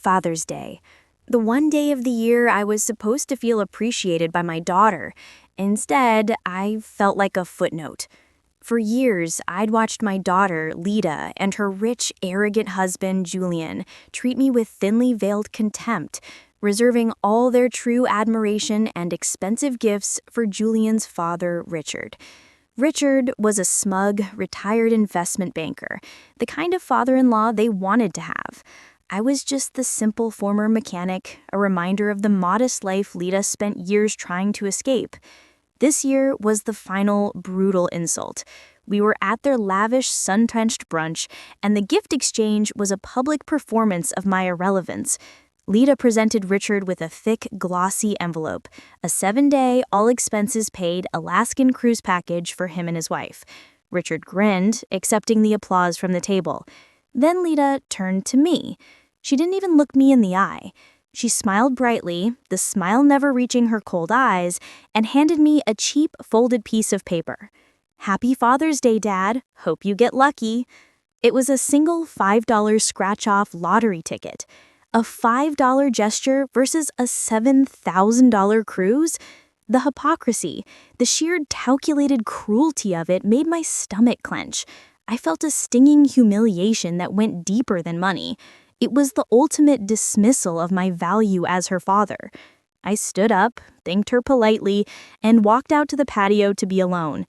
Father's Day. The one day of the year I was supposed to feel appreciated by my daughter. Instead, I felt like a footnote. For years, I'd watched my daughter, Leda, and her rich, arrogant husband, Julian, treat me with thinly veiled contempt, reserving all their true admiration and expensive gifts for Julian's father, Richard. Richard was a smug, retired investment banker, the kind of father-in-law they wanted to have. I was just the simple former mechanic, a reminder of the modest life Leda spent years trying to escape. This year was the final brutal insult. We were at their lavish, sun-drenched brunch, and the gift exchange was a public performance of my irrelevance. Leda presented Richard with a thick, glossy envelope, a 7-day, all-expenses-paid Alaskan cruise package for him and his wife. Richard grinned, accepting the applause from the table. Then Leda turned to me. She didn't even look me in the eye. She smiled brightly, the smile never reaching her cold eyes, and handed me a cheap, folded piece of paper. "Happy Father's Day, Dad. Hope you get lucky." It was a single $5 scratch-off lottery ticket. A $5 gesture versus a $7,000 cruise? The hypocrisy, the sheer calculated cruelty of it made my stomach clench. I felt a stinging humiliation that went deeper than money. It was the ultimate dismissal of my value as her father. I stood up, thanked her politely, and walked out to the patio to be alone.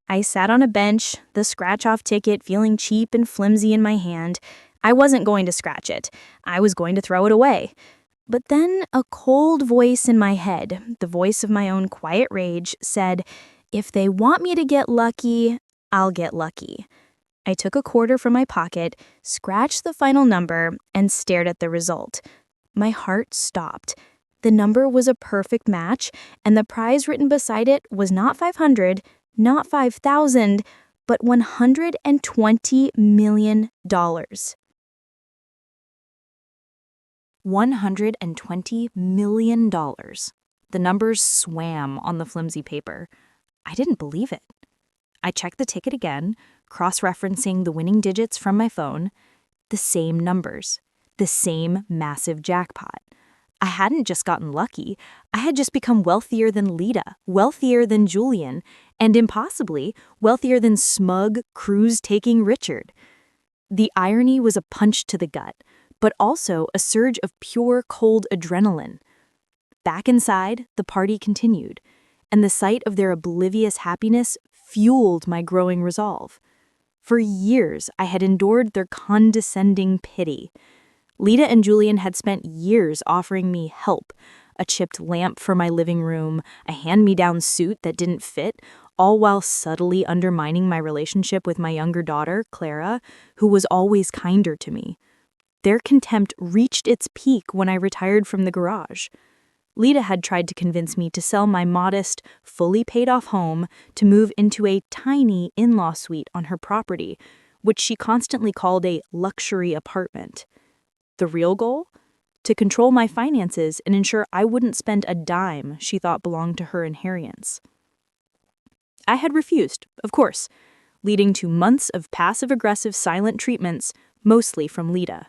I sat on a bench, the scratch-off ticket feeling cheap and flimsy in my hand. I wasn't going to scratch it. I was going to throw it away. But then a cold voice in my head, the voice of my own quiet rage, said, "If they want me to get lucky, I'll get lucky." I took a quarter from my pocket, scratched the final number, and stared at the result. My heart stopped. The number was a perfect match, and the prize written beside it was not 500, not 5,000, but $120 million. $120 million. The numbers swam on the flimsy paper. I didn't believe it. I checked the ticket again, cross-referencing the winning digits from my phone. The same numbers. The same massive jackpot. I hadn't just gotten lucky. I had just become wealthier than Leda, wealthier than Julian, and impossibly wealthier than smug, cruise-taking Richard. The irony was a punch to the gut, but also a surge of pure, cold adrenaline. Back inside, the party continued, and the sight of their oblivious happiness fueled my growing resolve. For years, I had endured their condescending pity. Leda and Julian had spent years offering me help, a chipped lamp for my living room, a hand-me-down suit that didn't fit, all while subtly undermining my relationship with my younger daughter, Clara, who was always kinder to me. Their contempt reached its peak when I retired from the garage. Leda had tried to convince me to sell my modest, fully paid-off home to move into a tiny in-law suite on her property, which she constantly called a luxury apartment. The real goal? To control my finances and ensure I wouldn't spend a dime she thought belonged to her inheritance. I had refused, of course, leading to months of passive-aggressive silent treatments, mostly from Leda.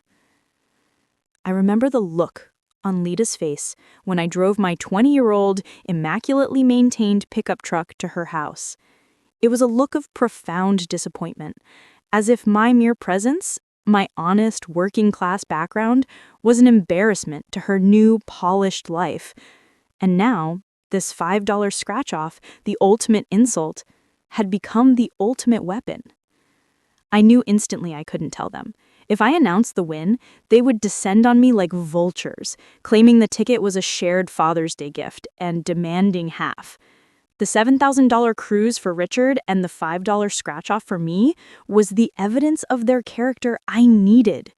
I remember the look on Leda's face when I drove my 20-year-old, immaculately maintained pickup truck to her house. It was a look of profound disappointment, as if my mere presence, my honest, working-class background, was an embarrassment to her new, polished life. And now, this $5 scratch-off, the ultimate insult, had become the ultimate weapon. I knew instantly I couldn't tell them. If I announced the win, they would descend on me like vultures, claiming the ticket was a shared Father's Day gift and demanding half. The $7,000 cruise for Richard and the $5 scratch-off for me was the evidence of their character I needed.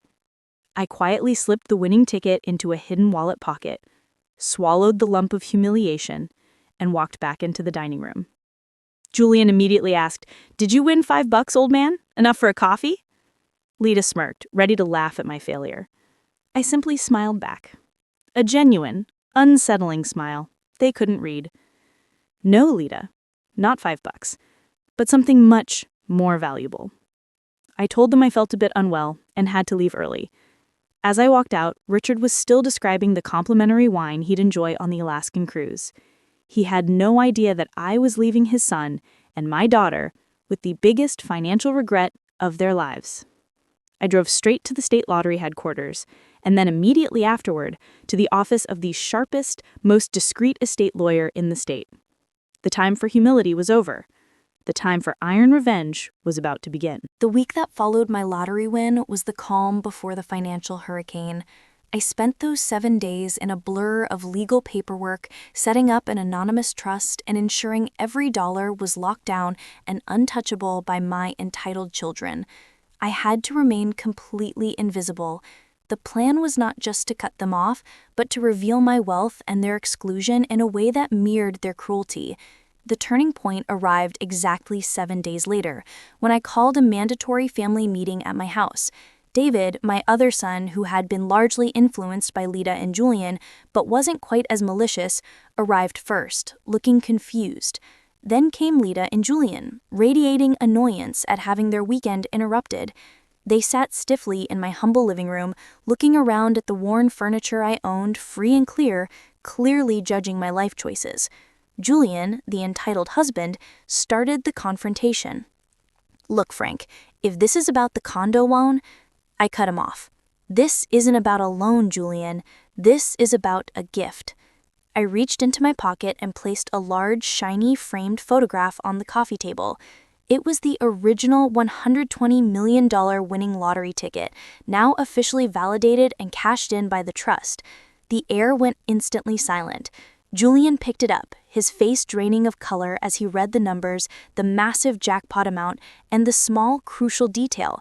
I quietly slipped the winning ticket into a hidden wallet pocket, swallowed the lump of humiliation, and walked back into the dining room. Julian immediately asked, "Did you win $5, old man? Enough for a coffee?" Leda smirked, ready to laugh at my failure. I simply smiled back. A genuine, unsettling smile they couldn't read. No, Leda, not $5, but something much more valuable. I told them I felt a bit unwell and had to leave early. As I walked out, Richard was still describing the complimentary wine he'd enjoy on the Alaskan cruise. He had no idea that I was leaving his son and my daughter with the biggest financial regret of their lives. I drove straight to the state lottery headquarters, and then immediately afterward to the office of the sharpest, most discreet estate lawyer in the state. The time for humility was over. The time for iron revenge was about to begin. The week that followed my lottery win was the calm before the financial hurricane. I spent those 7 days in a blur of legal paperwork, setting up an anonymous trust and ensuring every dollar was locked down and untouchable by my entitled children. I had to remain completely invisible. The plan was not just to cut them off, but to reveal my wealth and their exclusion in a way that mirrored their cruelty. The turning point arrived exactly 7 days later, when I called a mandatory family meeting at my house. David, my other son, who had been largely influenced by Leda and Julian, but wasn't quite as malicious, arrived first, looking confused. Then came Leda and Julian, radiating annoyance at having their weekend interrupted. They sat stiffly in my humble living room, looking around at the worn furniture I owned free and clear, clearly judging my life choices. Julian, the entitled husband, started the confrontation. "Look, Frank, if this is about the condo loan," I cut him off. "This isn't about a loan, Julian. This is about a gift." I reached into my pocket and placed a large, shiny, framed photograph on the coffee table. It was the original $120 million winning lottery ticket, now officially validated and cashed in by the trust. The air went instantly silent. Julian picked it up, his face draining of color as he read the numbers, the massive jackpot amount, and the small, crucial detail.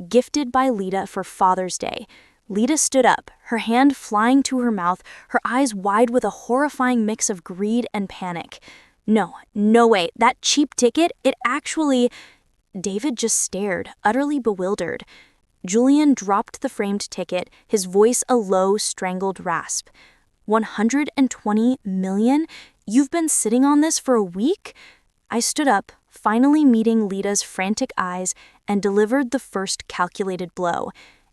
Gifted by Leda for Father's Day. Leda stood up, her hand flying to her mouth, her eyes wide with a horrifying mix of greed and panic. No way, that cheap ticket, it actually... David just stared, utterly bewildered. Julian dropped the framed ticket, his voice a low, strangled rasp. $120 million? You've been sitting on this for a week? I stood up, finally meeting Leda's frantic eyes, and delivered the first calculated blow.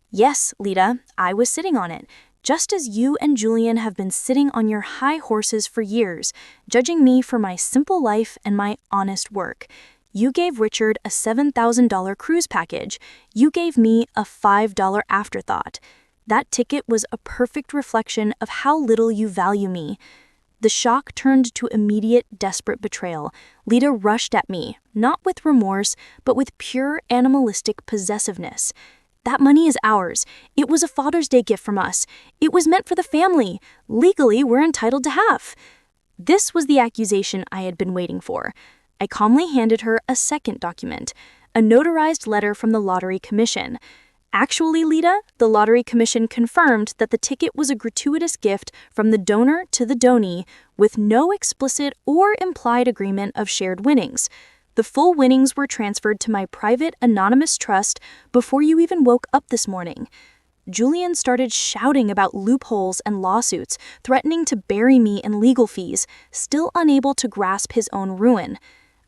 Yes, Leda, I was sitting on it, just as you and Julian have been sitting on your high horses for years, judging me for my simple life and my honest work. You gave Richard a $7,000 cruise package. You gave me a $5 afterthought. That ticket was a perfect reflection of how little you value me. The shock turned to immediate, desperate betrayal. Leda rushed at me, not with remorse, but with pure animalistic possessiveness. That money is ours. It was a Father's Day gift from us. It was meant for the family. Legally, we're entitled to half. This was the accusation I had been waiting for. I calmly handed her a second document, a notarized letter from the Lottery Commission. Actually, Leda, the Lottery Commission confirmed that the ticket was a gratuitous gift from the donor to the donee with no explicit or implied agreement of shared winnings. The full winnings were transferred to my private, anonymous trust before you even woke up this morning. Julian started shouting about loopholes and lawsuits, threatening to bury me in legal fees, still unable to grasp his own ruin.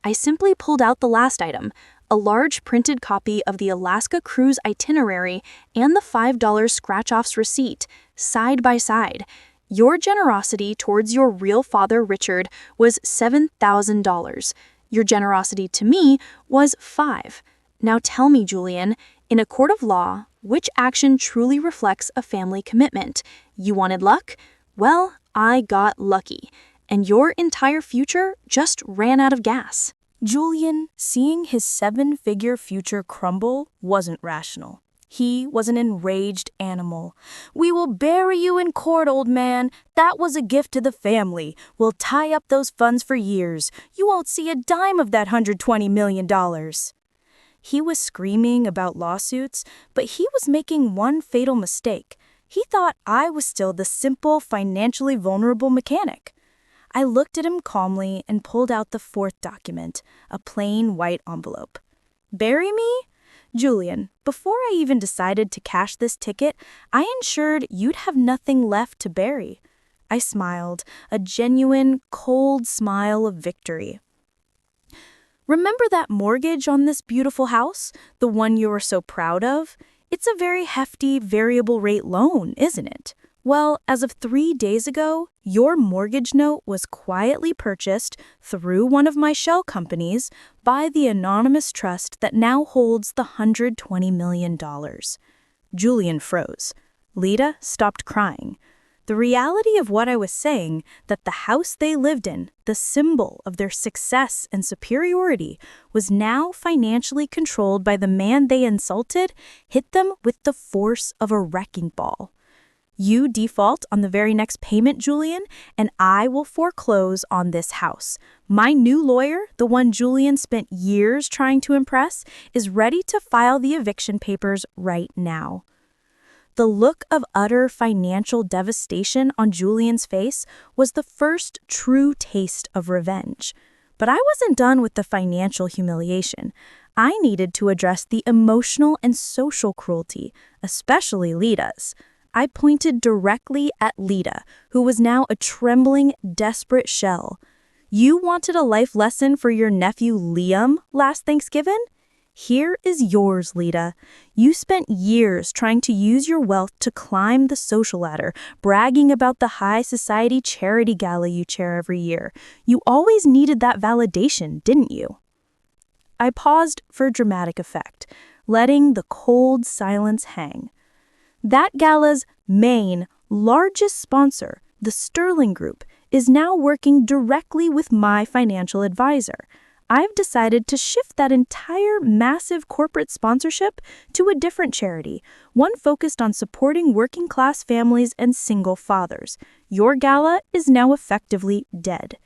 I simply pulled out the last item, a large printed copy of the Alaska cruise itinerary and the $5 scratch-offs receipt, side by side. Your generosity towards your real father, Richard, was $7,000. Your generosity to me was $5,000. Now tell me, Julian, in a court of law, which action truly reflects a family commitment? You wanted luck? Well, I got lucky, and your entire future just ran out of gas. Julian, seeing his 7-figure future crumble, wasn't rational. He was an enraged animal. "We will bury you in court, old man. That was a gift to the family. We'll tie up those funds for years. You won't see a dime of that $120 million. He was screaming about lawsuits, but he was making one fatal mistake. He thought I was still the simple, financially vulnerable mechanic. I looked at him calmly and pulled out the fourth document, a plain white envelope. "Bury me? Julian, before I even decided to cash this ticket, I ensured you'd have nothing left to bury." I smiled, a genuine, cold smile of victory. "Remember that mortgage on this beautiful house? The one you were so proud of? It's a very hefty variable rate loan, isn't it? Well, as of 3 days ago, your mortgage note was quietly purchased through one of my shell companies by the anonymous trust that now holds the $120 million. Julian froze. Leda stopped crying. The reality of what I was saying, that the house they lived in, the symbol of their success and superiority, was now financially controlled by the man they insulted, hit them with the force of a wrecking ball. You default on the very next payment, Julian, and I will foreclose on this house. My new lawyer, the one Julian spent years trying to impress, is ready to file the eviction papers right now. The look of utter financial devastation on Julian's face was the first true taste of revenge. But I wasn't done with the financial humiliation. I needed to address the emotional and social cruelty, especially Leda's. I pointed directly at Leda, who was now a trembling, desperate shell. You wanted a life lesson for your nephew Liam last Thanksgiving? Here is yours, Leda. You spent years trying to use your wealth to climb the social ladder, bragging about the high society charity gala you chair every year. You always needed that validation, didn't you? I paused for dramatic effect, letting the cold silence hang. That gala's main, largest sponsor, the Sterling Group, is now working directly with my financial advisor. I've decided to shift that entire massive corporate sponsorship to a different charity, one focused on supporting working-class families and single fathers. Your gala is now effectively dead.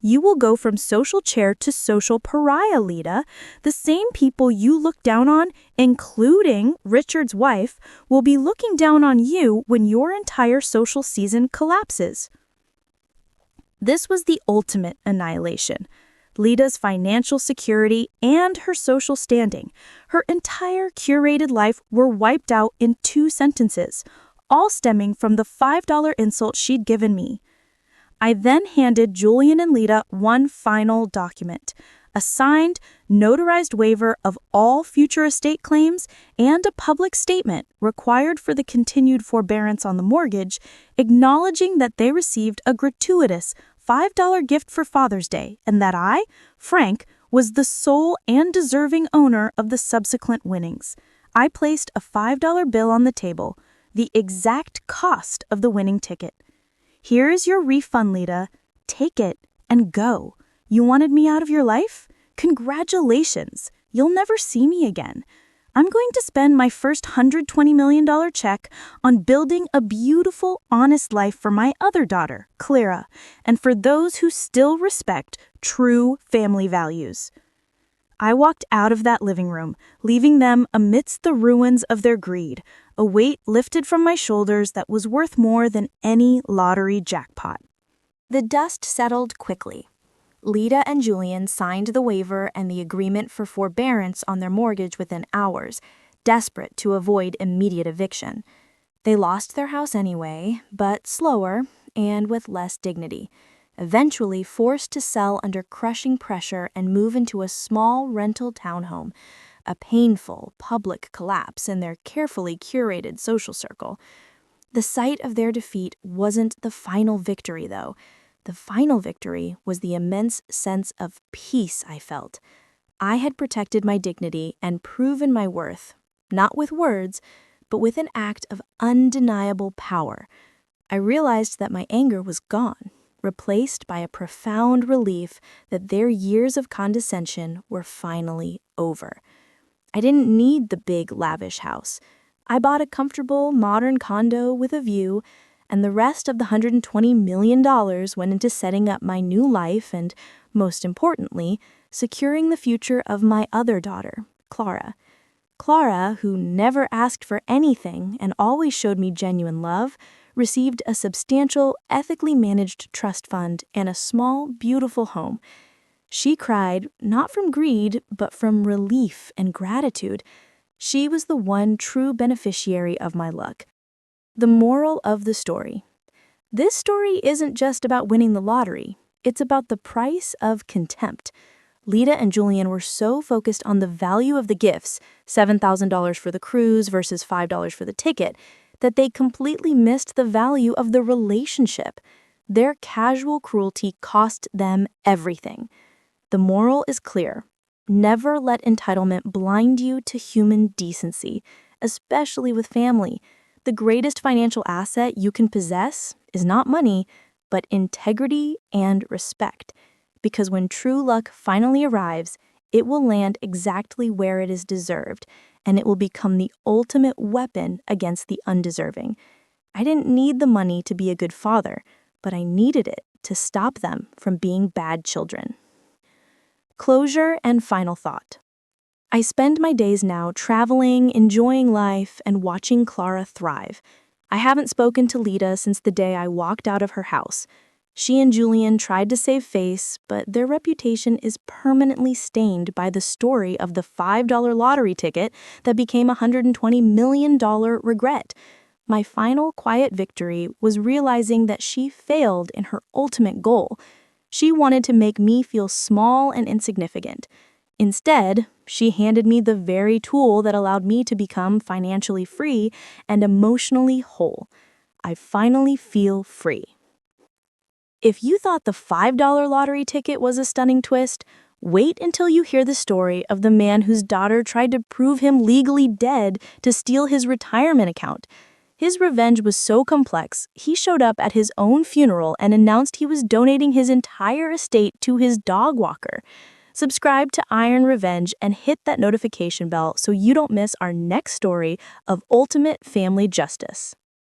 You will go from social chair to social pariah, Leda. The same people you look down on, including Richard's wife, will be looking down on you when your entire social season collapses. This was the ultimate annihilation. Leda's financial security and her social standing, her entire curated life were wiped out in 2 sentences, all stemming from the $5 insult she'd given me. I then handed Julian and Leda one final document, a signed, notarized waiver of all future estate claims and a public statement required for the continued forbearance on the mortgage, acknowledging that they received a gratuitous $5 gift for Father's Day and that I, Frank, was the sole and deserving owner of the subsequent winnings. I placed a $5 bill on the table, the exact cost of the winning ticket. Here is your refund, Leda. Take it and go. You wanted me out of your life? Congratulations. You'll never see me again. I'm going to spend my first $120 million check on building a beautiful, honest life for my other daughter, Clara, and for those who still respect true family values. I walked out of that living room, leaving them amidst the ruins of their greed, a weight lifted from my shoulders that was worth more than any lottery jackpot. The dust settled quickly. Leda and Julian signed the waiver and the agreement for forbearance on their mortgage within hours, desperate to avoid immediate eviction. They lost their house anyway, but slower and with less dignity, eventually forced to sell under crushing pressure and move into a small rental townhome, a painful public collapse in their carefully curated social circle. The sight of their defeat wasn't the final victory, though. The final victory was the immense sense of peace I felt. I had protected my dignity and proven my worth, not with words, but with an act of undeniable power. I realized that my anger was gone, replaced by a profound relief that their years of condescension were finally over. I didn't need the big, lavish house. I bought a comfortable, modern condo with a view, and the rest of the $120 million went into setting up my new life and, most importantly, securing the future of my other daughter, Clara. Clara, who never asked for anything and always showed me genuine love, received a substantial, ethically managed trust fund and a small, beautiful home. She cried, not from greed, but from relief and gratitude. She was the one true beneficiary of my luck. The moral of the story. This story isn't just about winning the lottery. It's about the price of contempt. Leda and Julian were so focused on the value of the gifts, $7,000 for the cruise versus $5 for the ticket, that they completely missed the value of the relationship. Their casual cruelty cost them everything. The moral is clear. Never let entitlement blind you to human decency, especially with family. The greatest financial asset you can possess is not money, but integrity and respect. Because when true luck finally arrives, it will land exactly where it is deserved, and it will become the ultimate weapon against the undeserving. I didn't need the money to be a good father, but I needed it to stop them from being bad children. Closure and final thought. I spend my days now traveling, enjoying life, and watching Clara thrive. I haven't spoken to Leda since the day I walked out of her house. She and Julian tried to save face, but their reputation is permanently stained by the story of the $5 lottery ticket that became a $120 million regret. My final quiet victory was realizing that she failed in her ultimate goal. She wanted to make me feel small and insignificant. Instead, she handed me the very tool that allowed me to become financially free and emotionally whole. I finally feel free. If you thought the $5 lottery ticket was a stunning twist, wait until you hear the story of the man whose daughter tried to prove him legally dead to steal his retirement account. His revenge was so complex, he showed up at his own funeral and announced he was donating his entire estate to his dog walker. Subscribe to Iron Revenge and hit that notification bell so you don't miss our next story of ultimate family justice.